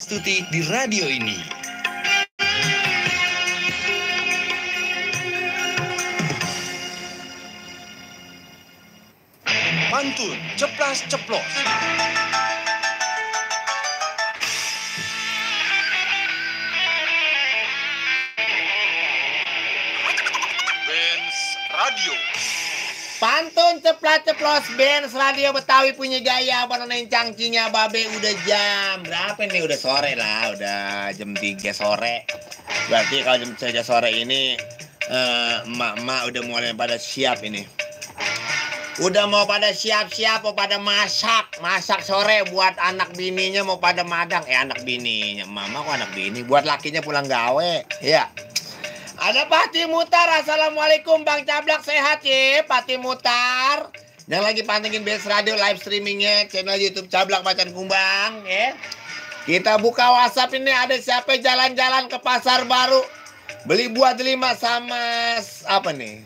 Stuti di radio ini. Pantun Ceplas Ceplos. Benz Radio. Pantun ceplas ceplos Benz Radio Betawi punya gaya panonin cangcinya babe. Udah jam berapa nih? Udah sore lah, udah jam 3 sore. Berarti kalau jam 3 sore ini emak-emak udah mulai pada siap ini. Udah mau pada siap-siap, mau pada masak sore buat anak bininya, mau pada madang. Anak bininya, mama kok anak bini? Buat lakinya pulang gawe, ya. Ada Pati Mutar. Assalamualaikum Bang Cablak, sehat ya Pati Mutar. Yang lagi pantengin Benz Radio live streamingnya channel YouTube Cablak Macan Kumbang ya. Kita buka WhatsApp ini, ada siapa jalan-jalan ke pasar baru beli buah delima sama apa nih?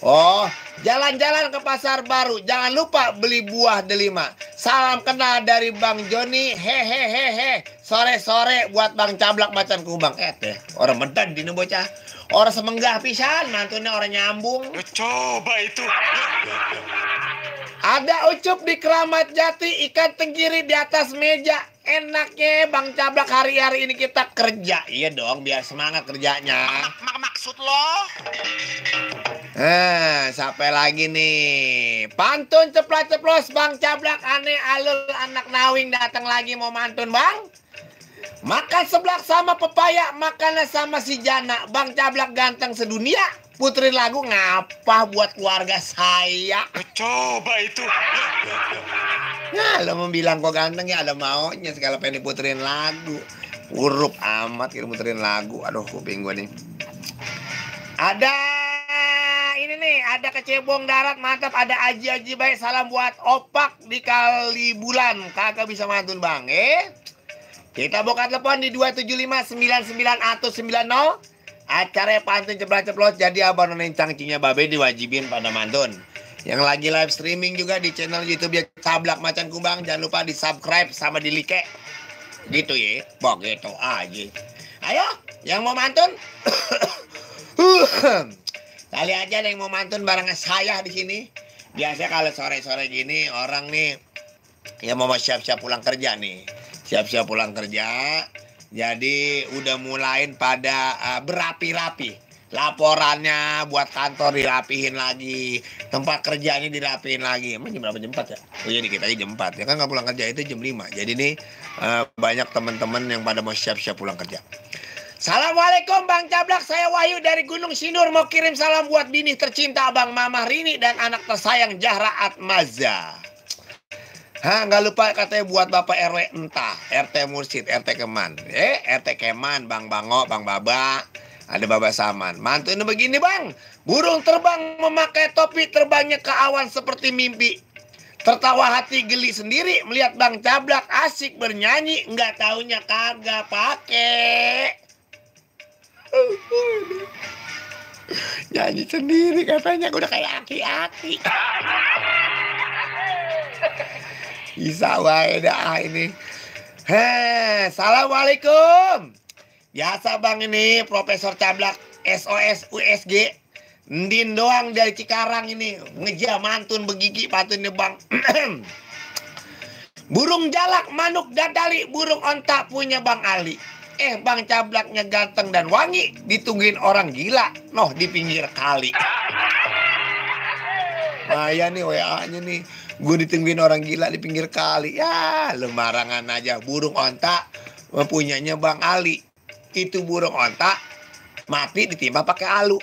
Oh, jalan-jalan ke pasar baru, jangan lupa beli buah delima. Salam kenal dari Bang Joni. Hehehehe. Sore-sore buat Bang Cablak Macan Kumbang. Orang medan dino bocah. Orang semenggah pisan, mantunya orang nyambung. Coba itu. Ada Ucup di Keramat Jati, ikan tenggiri di atas meja. Enaknya Bang Cablak, hari-hari ini kita kerja. Iya dong, biar semangat kerjanya. Maksud lo? Sampai lagi nih. Pantun ceplas-ceplos Bang Cablak, aneh alul anak nawing datang lagi mau mantun Bang. Makan seblak sama pepaya, makannya sama si Jana. Bang Cablak ganteng sedunia, puterin lagu ngapa buat keluarga saya. Coba itu. Nah, lo mau bilang kok ganteng ya, ada maunya segala pengen diputerin lagu. Uruk amat kita puterin lagu. Aduh, kuping gue nih. Ada ini nih, ada kecebong darat mantap, ada aji-aji baik. Salam buat Opak di Kalibulan. Kakak bisa mantun Bang, Kita buka telepon di 2759990. Acaranya pantun ceplos-ceplos, jadi abang nonin cangcingnya babe diwajibin pada mantun. Yang lagi live streaming juga di channel YouTube ya Cablak Macan Kumbang, jangan lupa di subscribe sama di like. Gitu ya, begitu aja. Ayo, yang mau mantun. Kali aja ada yang mau mantun bareng saya di sini. Biasanya kalau sore-sore gini orang nih yang mau siap-siap pulang kerja nih. Siap-siap pulang kerja. Jadi udah mulain pada berapi-rapi. Laporannya buat kantor dirapihin lagi. Tempat kerjanya dirapihin lagi. Emang jam berapa? Jam 4 ya? Oh iya, dikit aja jam 4. Ya kan nggak pulang kerja itu jam 5. Jadi nih banyak teman-teman yang pada mau siap-siap pulang kerja. Assalamualaikum Bang Cablak, saya Wahyu dari Gunung Sindur. Mau kirim salam buat bini tercinta Abang Mamah Rini dan anak tersayang Jahra Atmaza. Nggak lupa katanya buat Bapak RW entah, RT Mursid, RT Keman. RT Keman, Bang Bango, Bang Baba, ada Baba Saman. Mantunya begini Bang, burung terbang memakai topi, terbangnya ke awan seperti mimpi. Tertawa hati geli sendiri melihat Bang Cablak asik bernyanyi, nggak taunya kagak pakai. Nyanyi sendiri katanya, udah kayak aki-aki. Bisa wae dah ini. Assalamualaikum. Biasa Bang ini Profesor Cablak SOS USG. Ndin doang dari Cikarang ini. Ngeja mantun begigi patunnya Bang. Burung jalak, manuk dadali, burung onta punya Bang Ali. Bang Cablaknya ganteng dan wangi, ditungguin orang gila, noh di pinggir kali. Maya nih WA-nya nih, gue ditungguin orang gila di pinggir kali. Ya, lu marangan aja. Burung onta punyanya Bang Ali. Itu burung onta mati ditimpa pakai alu.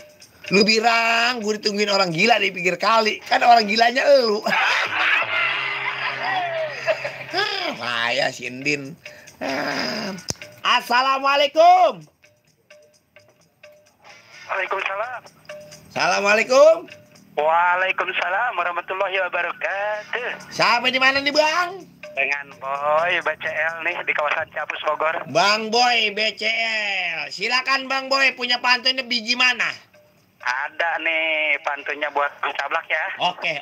Lu bilang gue ditungguin orang gila di pinggir kali, kan orang gilanya elu. Maya si Ndin. Assalamualaikum. Waalaikumsalam. Assalamualaikum. Waalaikumsalam warahmatullahi wabarakatuh. Siapa di mana nih Bang? Dengan Boy BCL nih di kawasan Ciapus Bogor. Bang Boy BCL. Silakan Bang Boy, punya pantunnya biji mana? Ada nih pantunnya buat Bang Cablak ya. Oke.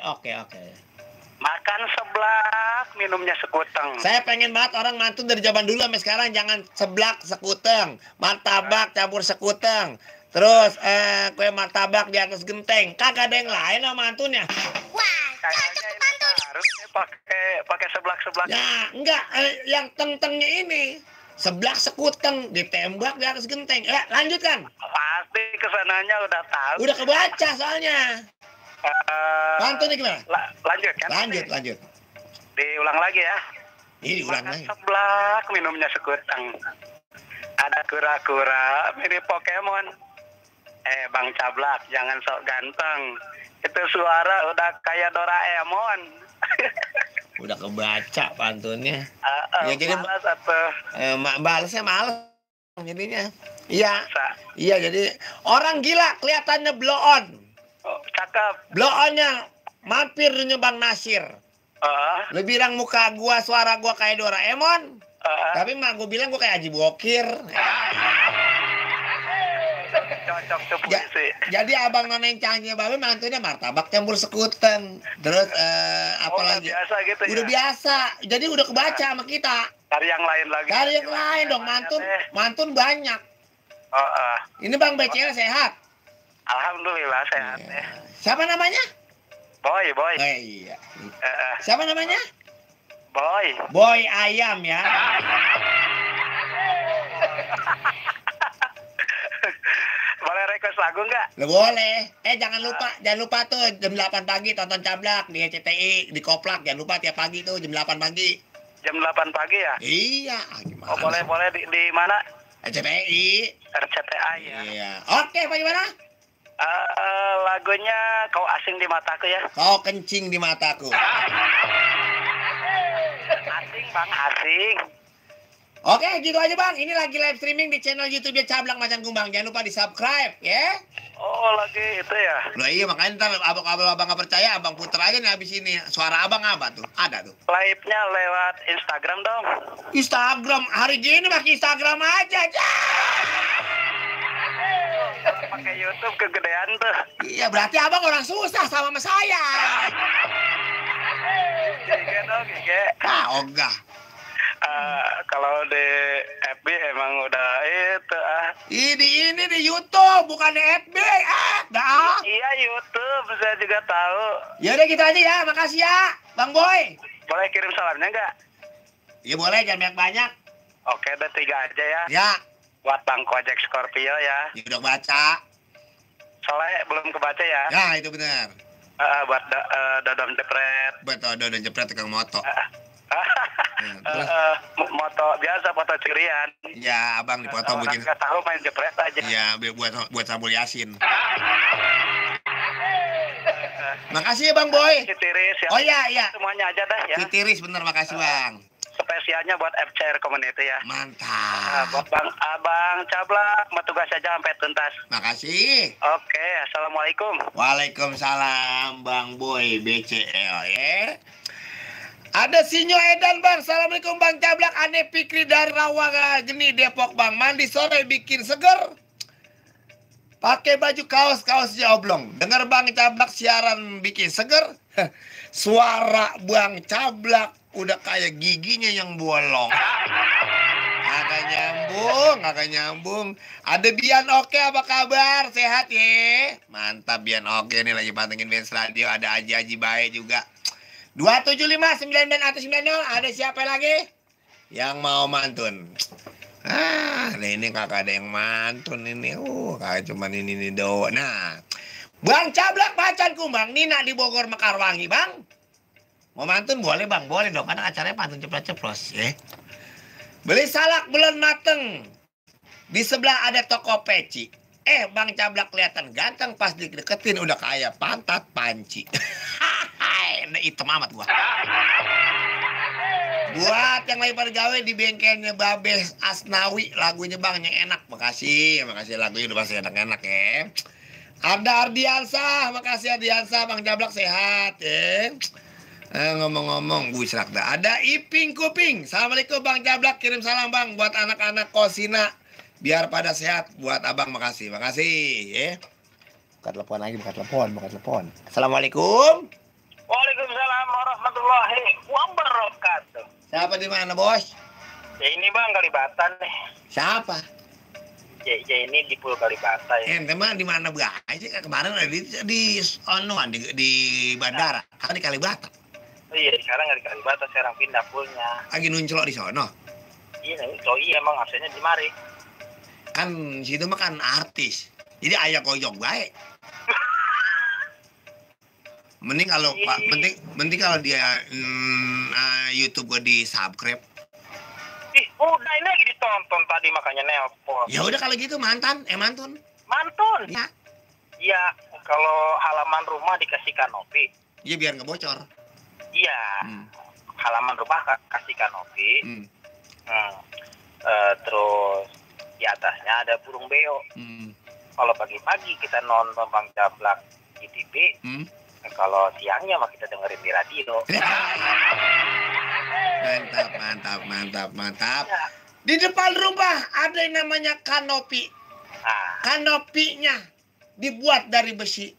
Makan seblak, minumnya sekuteng. Saya pengen banget orang mantun dari zaman dulu sampai sekarang jangan seblak sekuteng, martabak campur sekuteng. Terus kue martabak di atas genteng. Kagak ada yang lain sama mantunnya. Kayaknya ini harus nih pakai seblak-seblak. Ya, enggak yang teng-tengnya ini. Seblak sekuteng ditembak di atas genteng. Lanjutkan. Pasti kesananya udah tahu. Udah kebaca soalnya. Pantunnya gimana? Lanjut kan? Lanjut. Diulang lagi ya. Ini ulang Makan lagi. seblak, minumnya sekuteng. Ada kura-kura mirip Pokemon. Bang Cablak, jangan sok ganteng. Itu suara udah kayak Doraemon. Udah kebaca pantunnya. Ya, jadi malas atuh. balasnya males jadinya. Iya. Masa? Iya, jadi orang gila kelihatannya blow on. Oh, cakep. Blow onnya mampir dunia Bang Nasir. Lebih bilang muka gua, suara gua kayak Doraemon. Tapi mak gua bilang gua kayak Haji Bokir. Cocok tuh puisi. Jadi abang noneng cangnya babe mantunya martabak campur sekuteng. Terus apa lagi? Udah biasa gitu Udah ya? biasa. Jadi udah kebaca sama kita. Cari yang lain lagi. Cari yang lain dong, mantun banyak. Ini Bang BCL sehat. Alhamdulillah sehat Iya. ya. Siapa namanya? Boy. Iya. Siapa namanya? Boy. Boy Ayam ya. Boleh request lagu nggak? Lo boleh. Jangan lupa tuh jam 8 pagi tonton Cablak di RCTI, di Koplak. Jangan lupa tiap pagi tuh jam 8 pagi. Jam 8 pagi ya? Iya, gimana? Oh, boleh di mana? RCTI. RCTI ya. Iya. Oke, bagaimana? Lagunya Kau Asing di Mataku ya. Kau kencing di mataku. Asing Bang, asing. Oke, gitu aja Bang. Ini lagi live streaming di channel YouTube dia Cablak Macan Kumbang. Jangan lupa di-subscribe, ya. Oh, lagi itu ya. Loh iya, makanya ntar abang nggak percaya, abang puter aja nih habis ini. Suara abang apa tuh? Ada tuh. Live-nya lewat Instagram dong. Instagram. Hari gini pakai Instagram aja. Pakai YouTube kegedean tuh. Iya, berarti abang orang susah sama saya. Gige dong, gige. Ogah. Kalau di FB emang udah itu Ini di YouTube, bukan di FB. Dah. Iya YouTube, saya juga tahu. Ya udah gitu aja ya, makasih ya, Bang Boy. Boleh kirim salamnya nggak? Ya boleh, jangan banyak-banyak. Oke, udah 3 aja ya. Ya, Buat Bang Kojek Scorpio ya. udah baca. Soalnya belum kebaca ya. Ya, itu benar. Buat Dodom Jepret. Betul, udah jepret tukang moto. Terus? Moto biasa, foto curian. Ya, abang dipoto Orang bikin. nggak tahu main jepret aja. Ya, buat Sambul Yasin. Makasih ya Bang Boy. Citiris ya. Oh iya. Semuanya aja dah ya. Citiris bener, makasih Bang. Spesialnya buat FCR Community ya. Mantap. Buat Abang Cablak, mau tugas aja sampai tuntas. Makasih. Oke, assalamualaikum. Waalaikumsalam Bang Boy BCL ya. Ada Sinyo Edan Bang. Assalamualaikum Bang Cablak. Ane Fikri dari Rawaga Geni Depok Bang. Mandi sore bikin seger. Pakai baju kaosnya oblong. Dengar Bang Cablak siaran bikin seger. Suara Bang Cablak udah kayak giginya yang bolong. Agak nyambung. Ada Bian Oke, apa kabar? Sehat ya? Mantap Bian Oke nih lagi pantengin Benz Radio. Ada Aji baik juga. 275-99 ada siapa lagi? Yang mau mantun. Ini kakak ada yang mantun ini. Kakak cuman ini doang. Nah, Bang Cablak Macan Kumbang, Nina di Bogor Mekarwangi, Bang. Mau mantun boleh, Bang. Boleh dong, karena acaranya pantun ceplos-ceplos, ya. Beli salak belum mateng. Di sebelah ada toko peci. Bang Cablak kelihatan ganteng pas dideketin udah kayak pantat panci. Udah hitam amat gua. Buat yang lagi pada gawe di bengkelnya Babes Asnawi, lagunya Bang yang enak. Makasih lagunya udah pasti enak-enak ya. Ada Ardiansa, makasih Ardiansa, Bang Cablak sehat ya. Ngomong-ngomong, gue serak dah. Ada Iping Kuping. Assalamualaikum Bang Cablak, kirim salam Bang buat anak-anak Kosina. Biar pada sehat, buat abang makasih ya. Buka telepon lagi, buka telepon. Assalamualaikum. Waalaikumsalam warahmatullahi warahmatullahi wabarakatuh. Siapa di mana, Bos? Ya ini bang Kalibata nih. Siapa? Ya ini di Pulau Kalibata ya. Ente mah di mana sih? Kemarin ada di Onoan di bandara. Kan di Kalibata. Oh iya sekarang nggak di Kalibata, sekarang pindah poolnya. Lagi nunculok di sono. Iya nih, oh iya emang absennya di mari. Kan situ mah kan artis. Jadi ayah koyok baik. Mending kalau Pak, mending kalau dia YouTube gua di subscribe. Ih, udah ini lagi ditonton tadi makanya nelpon. Ya udah kalau gitu mantun. Mantun. Ya. Iya, kalau halaman rumah dikasih kanopi. Iya biar nggak bocor. Iya. Halaman rumah kasih kanopi. Terus di atasnya ada burung beo. Kalau pagi-pagi kita nonton Bang Jablak di TV. Kalau siangnya mah kita dengerin di radio. Mantap. Di depan rumah ada yang namanya kanopi. Kanopinya dibuat dari besi.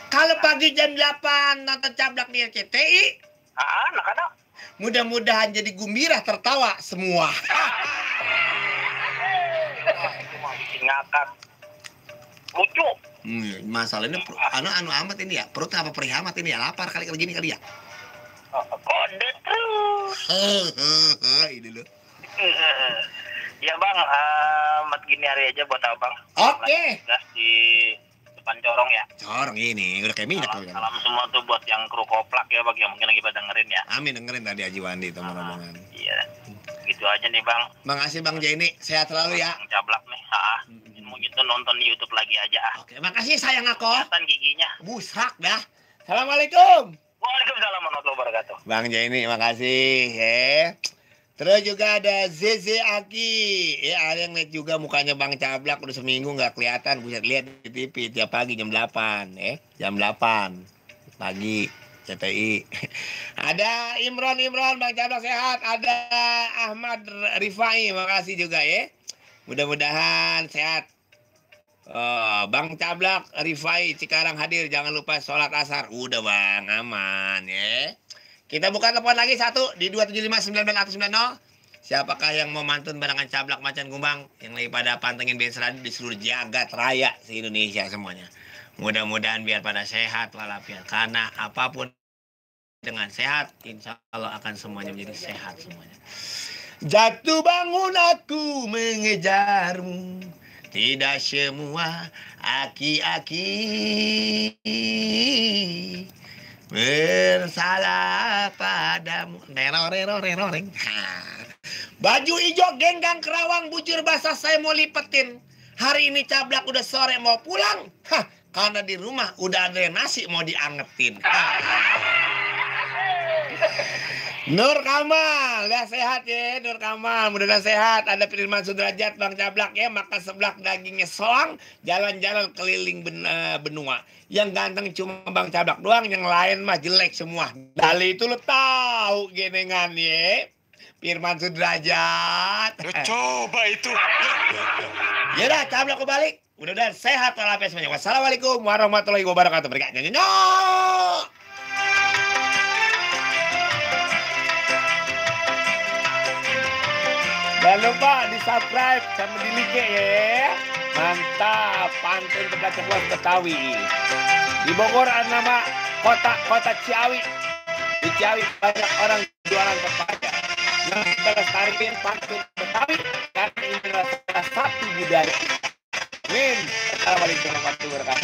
Kalau pagi jam 8 nonton Cablak di RCTI, anak-anak. Mudah-mudahan jadi gembira tertawa semua. Ngakak. Lucu. Masalahnya anu amat ini ya. Perut apa perih amat ini ya. Lapar kali gini kali ya. Kode terus. Ini loh. Ya bang, mat gini hari aja buat abang. Oke. Gas di depan corong ya. Corong ini udah kayak minyak. Salam semua tuh buat yang kru koplak ya, bagi yang mungkin lagi pada dengerin ya. Amin, dengerin tadi Haji Wandi teman rombongan. Iya. Gitu aja nih bang. Makasih Bang Jenny, sehat selalu ya. Bang Cablak nih. Mau gitu nonton di YouTube lagi aja. Oke, makasih sayang aku. Kelihatan giginya. Busak dah. Assalamualaikum. Waalaikumsalam warahmatullahi wabarakatuh. Bang Jenny, makasih. Terus juga ada ZZ Aki. Ya, ada yang lihat juga mukanya Bang Cablak udah seminggu nggak kelihatan. Bisa lihat di TV tiap pagi jam 8. Jam 8 pagi CTI. Ada Imron, Bang Cablak sehat. Ada Ahmad Rifai, makasih juga ya. Mudah-mudahan sehat. Bang Cablak Rifai Cikarang hadir. Jangan lupa sholat asar. Udah bang, aman ya. Kita buka telepon lagi satu di 275-1990. Siapakah yang mau mantun barangan Cablak Macan Kumbang yang lagi pada pantengin BNS Radio di seluruh jagat raya se-Indonesia semuanya. Mudah-mudahan biar pada sehat walafiat. Karena apapun dengan sehat, insya Allah akan semuanya menjadi sehat semuanya. Jatuh bangun aku mengejarmu. Tidak semua aki-aki bersalah padamu. Reng. Baju hijau genggang kerawang bujur basah saya mau lipetin. Hari ini Cablak udah sore mau pulang. Karena di rumah udah ada nasi mau diangetin. Nur Kamal, udah sehat ya Nur Kamal, mudah-mudahan sehat. Ada Firman Sudrajat, Bang Cablak ya, makan seblak dagingnya soang, jalan-jalan keliling benua. Yang ganteng cuma Bang Cablak doang, yang lain mah jelek semua. Dali itu lo tahu genengan ya, Firman Sudrajat. Coba itu. Yaudah, Cablak kembali. Mudah-mudahan sehat walafiat semuanya. Wassalamualaikum warahmatullahi wabarakatuh. Berkatnya. Jangan lupa di-subscribe sama di-like ya. Mantap, pantun Ceplas Betawi. Di Bogor ada nama kota Ciawi. Di Ciawi banyak orang jualan kepada. Yang kita lestarikan pantun Betawi karena ini adalah salah satu budaya. Assalamualaikum warahmatullahi wabarakatuh.